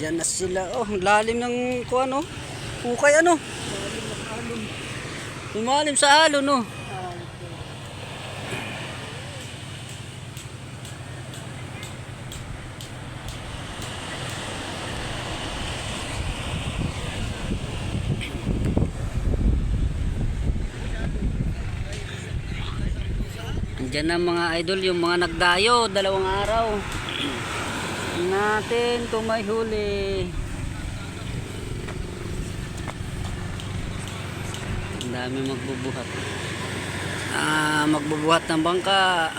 Diyan na sila. Oh, lalim ng kuan oh. Hukay ano? Lumalim sa alon no. Diyan na mga idol yung mga nagdayo 2 araw. Natin kung may huli. Ang dami magbubuhat. Magbubuhat ng bangka.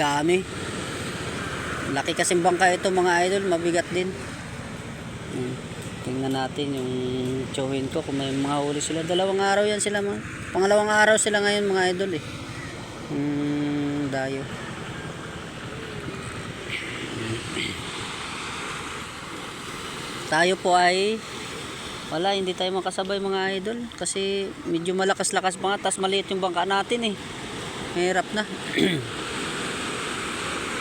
Dami. Laki kasing bangka ito mga idol, mabigat din. Tingnan natin yung tsuhin ko kung may mga huli sila. 2 araw yan sila mga. Pangalawang araw sila ngayon mga idol eh. Dayo. Tayo po ay wala, hindi tayo makasabay mga idol kasi medyo malakas-lakas pa nga, tas maliit yung bangka natin eh. Mahirap na.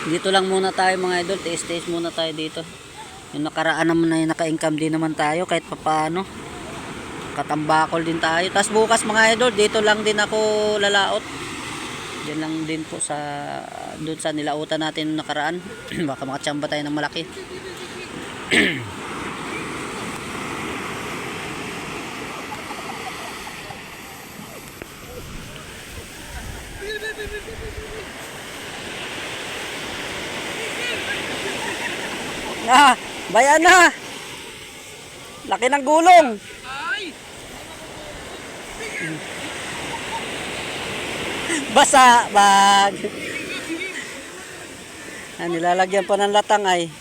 Dito lang muna tayo mga idol, tiis-tiis muna tayo dito. Yung nakaraan naman na naka-income din naman tayo kahit papaano. Katambakol din tayo. Tapos bukas mga idol, dito lang din ako lalaot. Diyan lang din po sa doon sa nilautan natin nakaraan. Baka makachamba tayo ng malaki. Bayan na. Laki ng gulong. Basa, bag. Nilalagyan pa ng latang ay.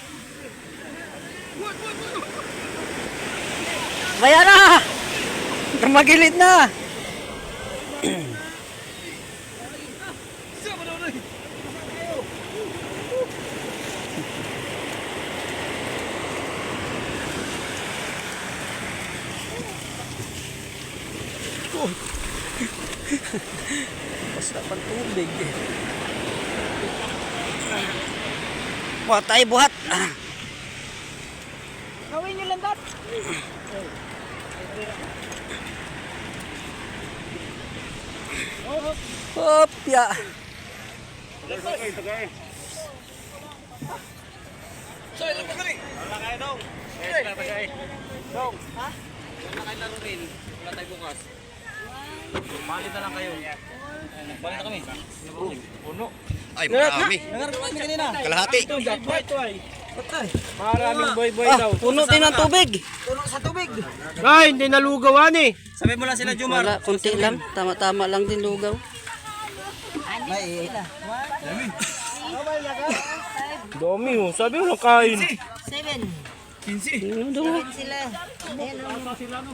Bayan na. Magilid na. Basta pang tubig. Tayo buhat. Gawin nyo lang dat. Hop, ya. Soy, lang pa kami. Wala kayo dong. Wala pa kayo. Dong. Ha? Wala kayo laro rin. Wala tayo bukas. Balik na lang kayo. Balik na kami. Puno. Ay, marami. Nangarap kami kanina. Kalahati. Ito, jackpot ito ay. Maraming boy-boy daw. Puno din ng tubig. Puno sa tubig. Ay, hindi nalugawan eh. Sabi mo lang sila, Jumar. Wala, kunti lang. Tama-tama lang din lugaw. Dami oh. Sabi mo lang kain. 7. Ano daw? Sila.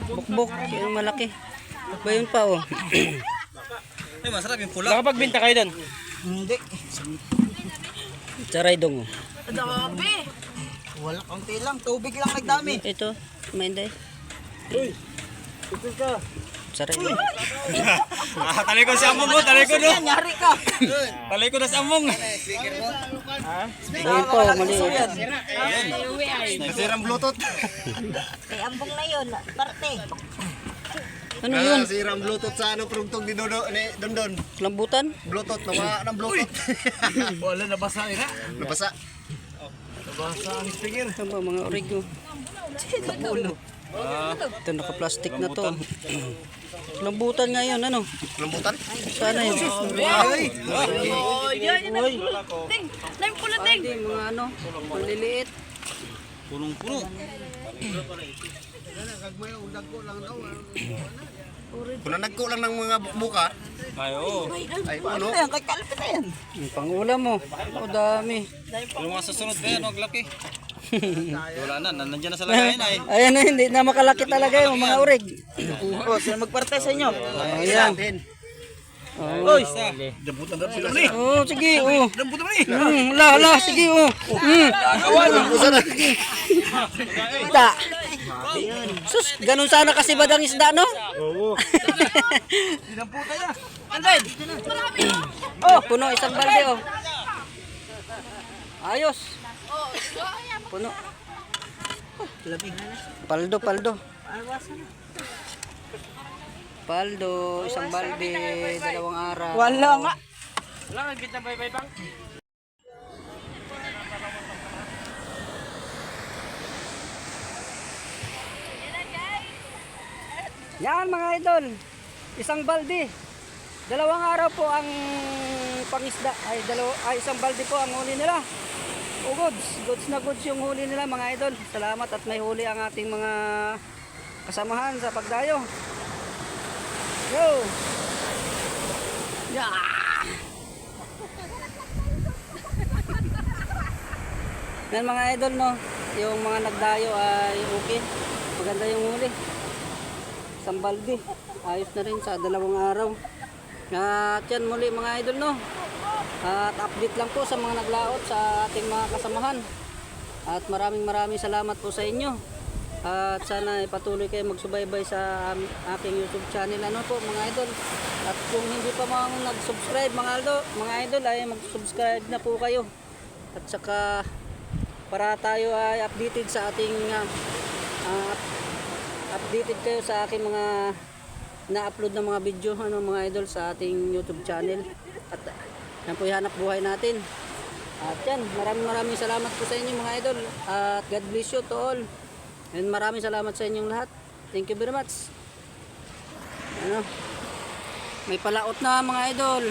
Bukbok. Yung malaki. Ba yun pa oh. Ay, masarap yung pula. Nakapagbinta kayo doon. Hindi. Charay dong oh. Dami. Wala, konti lang. Tubig lang nagdami. Ito, mainday. Uy, ito ka. Charay dong. Talay ko si Among mo. Talay ko no. Nyari ka. Talay ko na si Among. Ba yun pa oh, maliit. Nasirang Bluetooth. Kay Ambong na yun. Parte. Ano yun? Nasirang Bluetooth sa ano prugtog ni Dondon. Lambutan? Bluetooth, nawala ng Bluetooth. Wala nabasa na. Nabasa. Nabasa ang speaker. Ano ba mga origo? Ito naka-plastic na to. Lambutan nga yun, ano? Lambutan. Sana yun. Ay! Hindi, mga ano, maliliit. Punong-puno. Kung nagko lang ng mga buka, Ay, oo. ay ano? Ayan, kay Kalpit na yan. Yung pangulam mo. O dami. Yung mga susunod ba yan, huwag laki. Wala na, nandiyan na sa lagayan ay. Ayan na, hindi na makalaki talaga yung mga urig. Sino magparte sa inyo? Ayan. Oh. Damputan daw sila ni. Oh, sige, oh. Damputan ni. La, sige, oh. Damputan na. Isda. Sus, ganun sana kasi badang isda, no? Oo. Oh, puno isang balde, oh. Ayos. Puno. Paldo. Paldo, isang balde, 2 araw. Wala nga. Wala kang kita bye-bye bang? Yan mga idol. Isang balde. 2 araw po ang pangisda. Isang balde po ang huli nila. O goods na goods yung huli nila mga idol. Salamat at may huli ang ating mga kasamahan sa pagdayo. Yo! Yeah! Yan mga idol, no, yung mga nagdayo ay okay, maganda yung huli, isang balde, ayos na rin sa 2 araw. At yan muli mga idol, no, at update lang po sa mga naglaot sa ating mga kasamahan. At maraming salamat po sa inyo. At sana patuloy kayo magsubaybay sa aking YouTube channel, ano po mga idol. At kung hindi pa mga nag-subscribe mga idol ay mag-subscribe na po kayo. At saka para tayo ay updated sa ating updated kayo sa aking mga na-upload na mga video, ano mga idol, sa ating YouTube channel. At yan po yung hanap buhay natin. At yan, maraming salamat po sa inyo mga idol. At God bless you to all. And maraming salamat sa inyong lahat. Thank you very much. Ano, may palaot na mga idol.